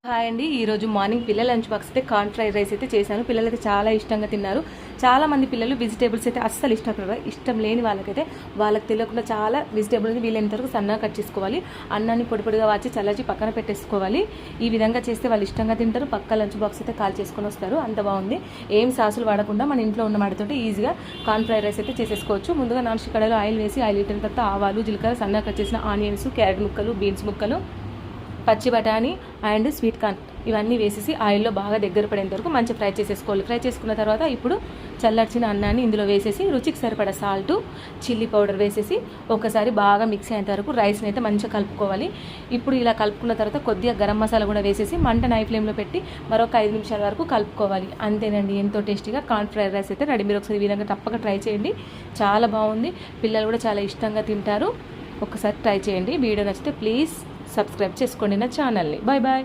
Hi అండి. ఈరోజు morning పిల్లల లంచ్ బాక్స్ అయితే కార్న్ ఫ్రైడ్ రైస్ అయితే చేశాను. పిల్లలు అయితే చాలా ఇష్టంగా తిన్నారు. చాలామంది పిల్లలు వెజిటేబుల్స్ అయితే అస్సలు ఇష్టపడరు. ఇష్టం లేని వాళ్ళకైతే వాళ్ళకి తెలియకుండా చాలా వెజిటేబుల్స్ వీలైనంత వరకు సన్నగా కట్ చేసుకోవాలి. అన్నాన్ని పొడి పొడిగా వాచి చల్లచి పక్కన పెట్టేసుకోవాలి. ఈ విధంగా చేస్తే వాళ్ళు ఇష్టంగా తింటారు. పక్క లంచ్ బాక్స్ అయితే కాల్ చేసుకొని వస్తారు. అంత బాగుంది. ఏం సాసులు వాడకుండా మన ఇంట్లో ఉన్న వాటితోటి ఈజీగా కార్న్ ఫ్రైడ్ రైస్ అయితే చేసేసుకోవచ్చు. ముందుగా నాన్ స్టిక్ కడాయిలో ఆయిల్ వేసి ఆయిల్ హీట్ అయిన తర్వాత ఆవాలు, జీలకర్ర, సన్నగా కట్ చేసిన ఆనియన్స్, క్యారెట్ ముక్కలు, బీన్స్ ముక్కలు, పచ్చి బఠానీ అండ్ స్వీట్ కార్న్ ఇవన్నీ వేసేసి ఆయిల్లో బాగా దగ్గర పడేంత వరకు మంచిగా ఫ్రై చేసేసుకోవాలి. ఫ్రై చేసుకున్న తర్వాత ఇప్పుడు చల్లార్చిన అన్నాన్ని ఇందులో వేసేసి రుచికి సరిపడా సాల్ట్, చిల్లీ పౌడర్ వేసేసి ఒకసారి బాగా మిక్స్ అయ్యేంత వరకు రైస్ని అయితే మంచిగా కలుపుకోవాలి. ఇప్పుడు ఇలా కలుపుకున్న తర్వాత కొద్దిగా గరం మసాలా కూడా వేసేసి మంట హై ఫ్లేమ్లో పెట్టి మరొక 5 నిమిషాల వరకు కలుపుకోవాలి. అంతేనండి, ఎంతో టేస్టీగా కార్న్ ఫ్రైడ్ రైస్ అయితే రెడీ. మీరు ఒకసారి ఈ విధంగా తప్పక ట్రై చేయండి. చాలా బాగుంది. పిల్లలు కూడా చాలా ఇష్టంగా తింటారు. ఒకసారి ట్రై చేయండి. వీడియో నచ్చితే ప్లీజ్ సబ్స్క్రైబ్ చేసుకోండి నా ఛానల్ని. Bye bye.